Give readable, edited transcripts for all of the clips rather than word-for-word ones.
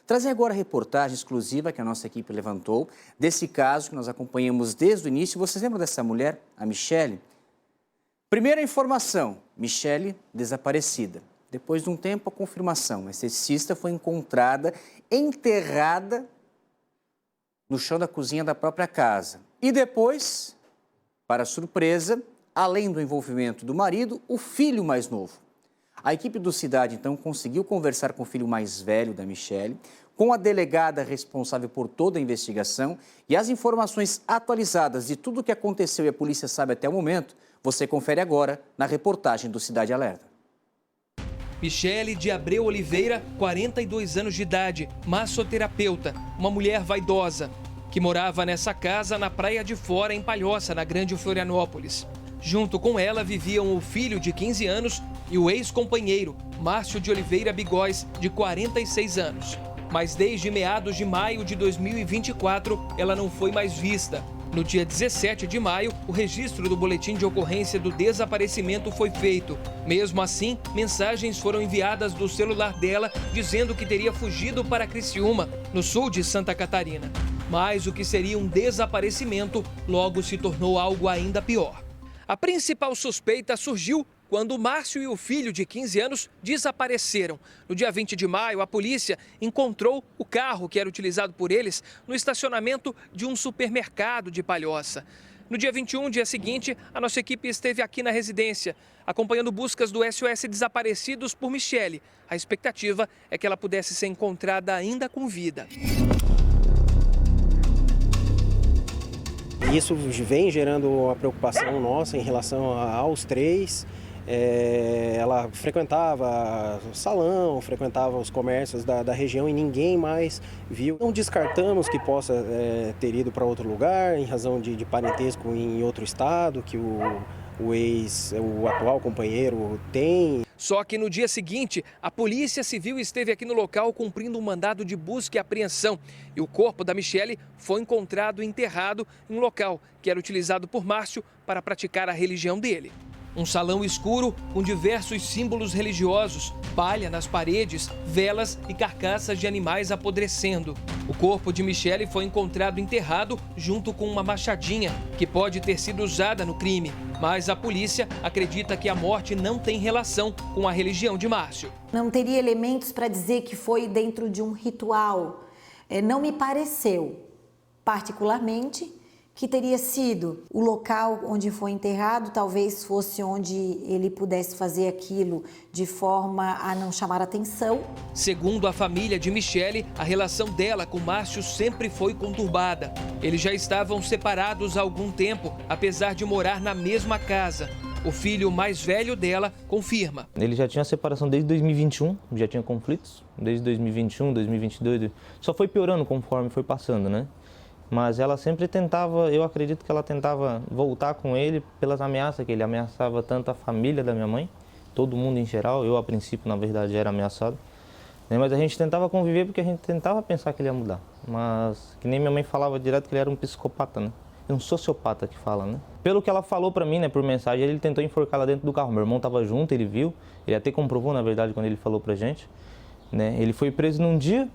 Trazer agora a reportagem exclusiva que a nossa equipe levantou desse caso que nós acompanhamos desde o início. Vocês lembram dessa mulher, a Michele? Primeira informação, Michele desaparecida. Depois de um tempo, a confirmação, a esteticista foi encontrada enterrada no chão da cozinha da própria casa. E depois, para surpresa, além do envolvimento do marido, o filho mais novo. A equipe do Cidade, então, conseguiu conversar com o filho mais velho da Michele, com a delegada responsável por toda a investigação e as informações atualizadas de tudo o que aconteceu e a polícia sabe até o momento, você confere agora na reportagem do Cidade Alerta. Michele de Abreu Oliveira, 42 anos de idade, massoterapeuta, uma mulher vaidosa, que morava nessa casa na Praia de Fora, em Palhoça, na Grande Florianópolis. Junto com ela viviam o filho de 15 anos e o ex-companheiro, Márcio de Oliveira Bigóis, de 46 anos. Mas desde meados de maio de 2024, ela não foi mais vista. No dia 17 de maio, o registro do boletim de ocorrência do desaparecimento foi feito. Mesmo assim, mensagens foram enviadas do celular dela dizendo que teria fugido para Criciúma, no sul de Santa Catarina. Mas o que seria um desaparecimento logo se tornou algo ainda pior. A principal suspeita surgiu quando Márcio e o filho de 15 anos desapareceram. No dia 20 de maio, a polícia encontrou o carro que era utilizado por eles no estacionamento de um supermercado de Palhoça. No dia 21, dia seguinte, a nossa equipe esteve aqui na residência, acompanhando buscas do SOS Desaparecidos por Michele. A expectativa é que ela pudesse ser encontrada ainda com vida. Isso vem gerando uma preocupação nossa em relação aos três. Ela frequentava o salão, frequentava os comércios da região e ninguém mais viu. Não descartamos que possa ter ido para outro lugar em razão de parentesco em outro estado, que o atual companheiro tem. Só que no dia seguinte, a Polícia Civil esteve aqui no local cumprindo um mandado de busca e apreensão. E o corpo da Michele foi encontrado enterrado em um local que era utilizado por Márcio para praticar a religião dele. Um salão escuro com diversos símbolos religiosos, palha nas paredes, velas e carcaças de animais apodrecendo. O corpo de Michele foi encontrado enterrado junto com uma machadinha, que pode ter sido usada no crime. Mas a polícia acredita que a morte não tem relação com a religião de Márcio. Não teria elementos para dizer que foi dentro de um ritual. Não me pareceu, particularmente, que teria sido o local onde foi enterrado, talvez fosse onde ele pudesse fazer aquilo de forma a não chamar atenção. Segundo a família de Michele, a relação dela com Márcio sempre foi conturbada. Eles já estavam separados há algum tempo, apesar de morar na mesma casa. O filho mais velho dela confirma. Ele já tinha separação desde 2021, já tinha conflitos, desde 2021, 2022. Só foi piorando conforme foi passando, né? Mas ela sempre tentava, eu acredito que ela tentava voltar com ele pelas ameaças que ele ameaçava tanto a família da minha mãe, todo mundo em geral. Eu, a princípio, na verdade, era ameaçado. Mas a gente tentava conviver porque a gente tentava pensar que ele ia mudar. Mas, que nem minha mãe falava direto, que ele era um psicopata, né? Um sociopata que fala, né? Pelo que ela falou pra mim, né, por mensagem, ele tentou enforcar ela dentro do carro. Meu irmão tava junto, ele viu, ele até comprovou, na verdade, quando ele falou pra gente, né? Ele foi preso num dia.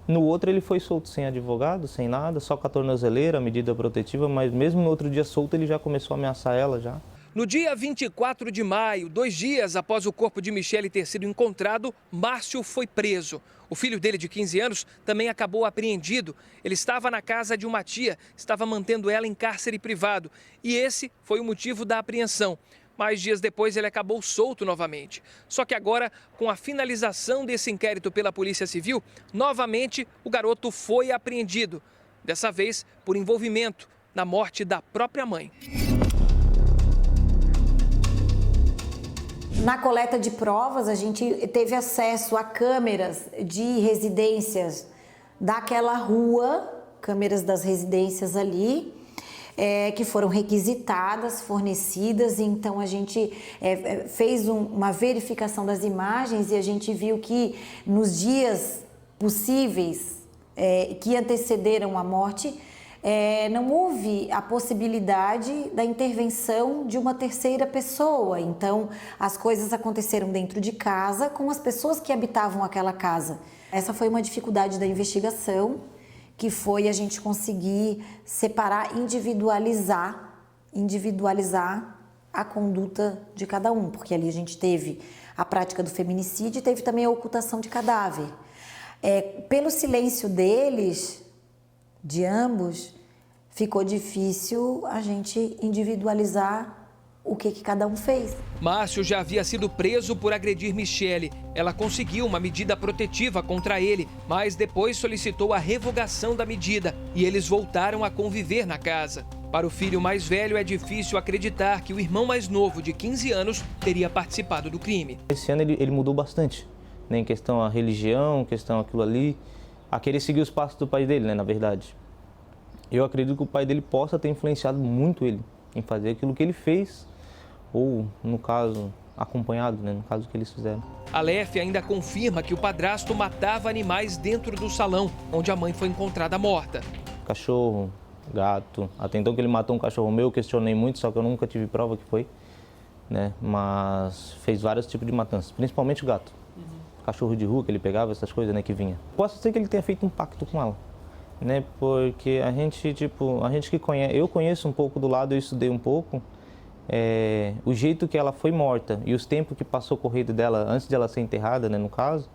No outro ele foi solto sem advogado, sem nada, só com a tornozeleira, a medida protetiva, mas mesmo no outro dia solto ele já começou a ameaçar ela já. No dia 24 de maio, 2 dias após o corpo de Michele ter sido encontrado, Márcio foi preso. O filho dele de 15 anos também acabou apreendido. Ele estava na casa de uma tia, estava mantendo ela em cárcere privado. E esse foi o motivo da apreensão. Mas dias depois ele acabou solto novamente. Só que agora, com a finalização desse inquérito pela Polícia Civil, novamente o garoto foi apreendido. Dessa vez por envolvimento na morte da própria mãe. Na coleta de provas, a gente teve acesso a câmeras de residências daquela rua, câmeras das residências ali, que foram requisitadas, fornecidas. Então a gente fez uma verificação das imagens e a gente viu que nos dias possíveis que antecederam a morte, não houve a possibilidade da intervenção de uma terceira pessoa. Então as coisas aconteceram dentro de casa com as pessoas que habitavam aquela casa. Essa foi uma dificuldade da investigação, que foi a gente conseguir separar, individualizar a conduta de cada um, porque ali a gente teve a prática do feminicídio e teve também a ocultação de cadáver. Pelo silêncio deles, de ambos, ficou difícil a gente individualizar o que cada um fez. Márcio já havia sido preso por agredir Michele. Ela conseguiu uma medida protetiva contra ele, mas depois solicitou a revogação da medida e eles voltaram a conviver na casa. Para o filho mais velho, é difícil acreditar que o irmão mais novo, de 15 anos, teria participado do crime. Esse ano ele mudou bastante, né, em questão a religião, questão aquilo ali, a querer seguir os passos do pai dele, né, na verdade. Eu acredito que o pai dele possa ter influenciado muito ele em fazer aquilo que ele fez, ou, no caso, acompanhado, né, no caso que eles fizeram. Aleph ainda confirma que o padrasto matava animais dentro do salão, onde a mãe foi encontrada morta. Cachorro, gato, até então que ele matou um cachorro meu, eu questionei muito, só que eu nunca tive prova que foi, né, mas fez vários tipos de matanças, principalmente o gato. Cachorro de rua que ele pegava, essas coisas, né, que vinha. Posso ser que ele tenha feito um pacto com ela, né, porque a gente que conhece, eu conheço um pouco do lado, eu estudei um pouco, o jeito que ela foi morta e os tempos que passou corrido dela antes de ela ser enterrada, né, no caso,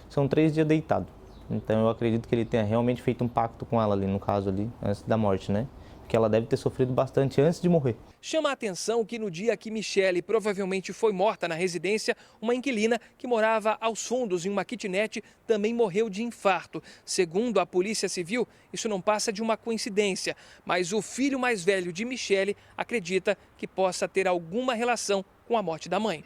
são 3 dias deitado. Então eu acredito que ele tenha realmente feito um pacto com ela ali, no caso ali, antes da morte, né? Porque ela deve ter sofrido bastante antes de morrer. Chama a atenção que no dia que Michele provavelmente foi morta na residência, uma inquilina que morava aos fundos em uma kitnet também morreu de infarto. Segundo a Polícia Civil, isso não passa de uma coincidência, mas o filho mais velho de Michele acredita que possa ter alguma relação com a morte da mãe.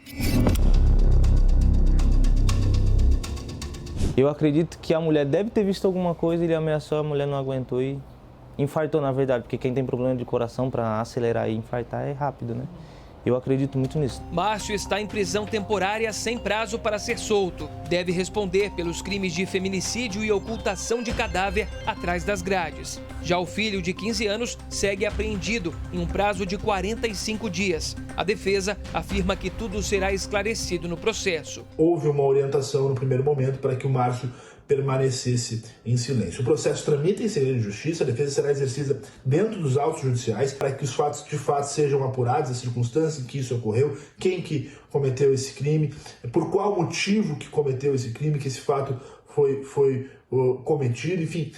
Eu acredito que a mulher deve ter visto alguma coisa, ele ameaçou, a mulher não aguentou e infartou, na verdade, porque quem tem problema de coração, para acelerar e infartar é rápido, né? Eu acredito muito nisso. Márcio está em prisão temporária sem prazo para ser solto. Deve responder pelos crimes de feminicídio e ocultação de cadáver atrás das grades. Já o filho de 15 anos segue apreendido em um prazo de 45 dias. A defesa afirma que tudo será esclarecido no processo. Houve uma orientação no primeiro momento para que o Márcio permanecesse em silêncio. O processo tramita em segredo de justiça, a defesa será exercida dentro dos autos judiciais para que os fatos de fato sejam apurados, as circunstâncias em que isso ocorreu, quem que cometeu esse crime, por qual motivo que cometeu esse crime, que esse fato foi cometido, enfim,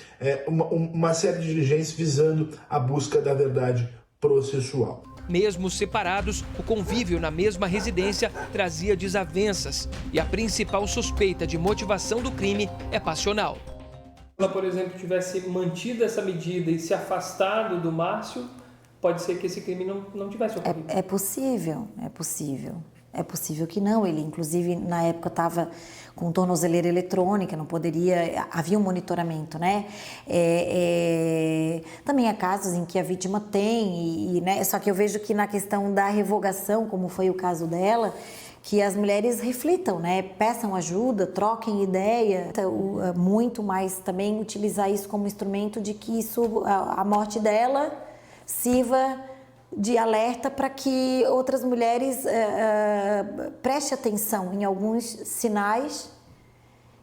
uma série de diligências visando a busca da verdade processual. Mesmo separados, o convívio na mesma residência trazia desavenças e a principal suspeita de motivação do crime é passional. Se ela, por exemplo, tivesse mantido essa medida e se afastado do Márcio, pode ser que esse crime não tivesse ocorrido. É possível, é possível. É possível que não. Ele, inclusive, na época estava com tornozeleira eletrônica, não poderia... Havia um monitoramento, né? Também há casos em que a vítima tem, né? Só que eu vejo que na questão da revogação, como foi o caso dela, que as mulheres reflitam, né? Peçam ajuda, troquem ideia. Então, muito mais também utilizar isso como instrumento de que isso, a morte dela sirva de alerta para que outras mulheres prestem atenção em alguns sinais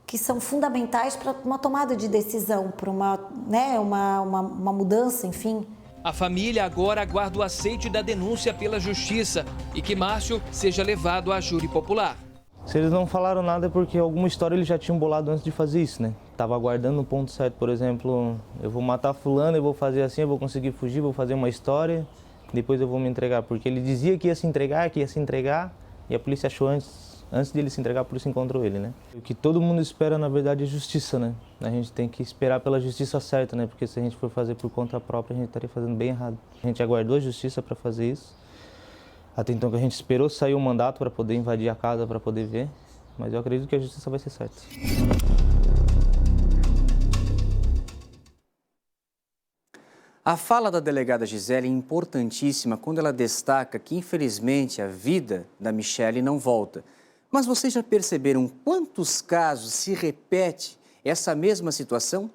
que são fundamentais para uma tomada de decisão, para uma mudança, enfim. A família agora aguarda o aceite da denúncia pela justiça e que Márcio seja levado à júri popular. Se eles não falaram nada é porque alguma história eles já tinham bolado antes de fazer isso, né? Tava aguardando o ponto certo, por exemplo, eu vou matar fulano, eu vou fazer assim, eu vou conseguir fugir, vou fazer uma história, depois eu vou me entregar. Porque ele dizia que ia se entregar, e a polícia achou antes de ele se entregar, a polícia encontrou ele, né? O que todo mundo espera, na verdade, é justiça, né? A gente tem que esperar pela justiça certa, né? Porque se a gente for fazer por conta própria, a gente estaria fazendo bem errado. A gente aguardou a justiça para fazer isso. Até então que a gente esperou sair o mandato para poder invadir a casa, para poder ver. Mas eu acredito que a justiça vai ser certa. A fala da delegada Gisele é importantíssima quando ela destaca que, infelizmente, a vida da Michele não volta. Mas vocês já perceberam quantos casos se repete essa mesma situação?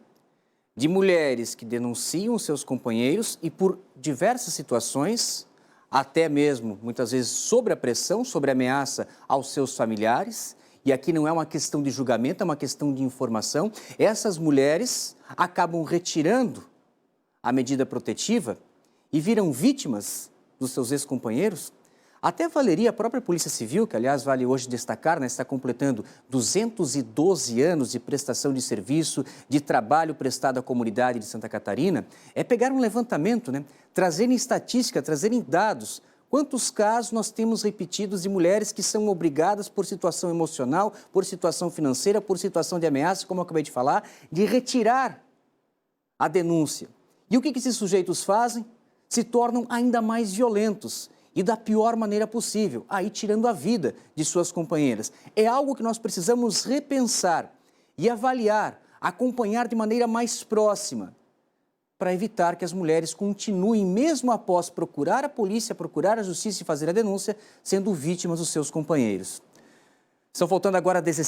De mulheres que denunciam seus companheiros e por diversas situações, até mesmo, muitas vezes, sob a pressão, sob a ameaça aos seus familiares, e aqui não é uma questão de julgamento, é uma questão de informação, essas mulheres acabam retirando a medida protetiva e viram vítimas dos seus ex-companheiros. Até valeria a própria Polícia Civil, que aliás vale hoje destacar, né, está completando 212 anos de prestação de serviço, de trabalho prestado à comunidade de Santa Catarina, é pegar um levantamento, né, trazerem estatística, trazerem dados. Quantos casos nós temos repetidos de mulheres que são obrigadas por situação emocional, por situação financeira, por situação de ameaça, como eu acabei de falar, de retirar a denúncia. E o que esses sujeitos fazem? Se tornam ainda mais violentos e da pior maneira possível, aí tirando a vida de suas companheiras. É algo que nós precisamos repensar e avaliar, acompanhar de maneira mais próxima, para evitar que as mulheres continuem, mesmo após procurar a polícia, procurar a justiça e fazer a denúncia, sendo vítimas dos seus companheiros. Estão faltando agora 17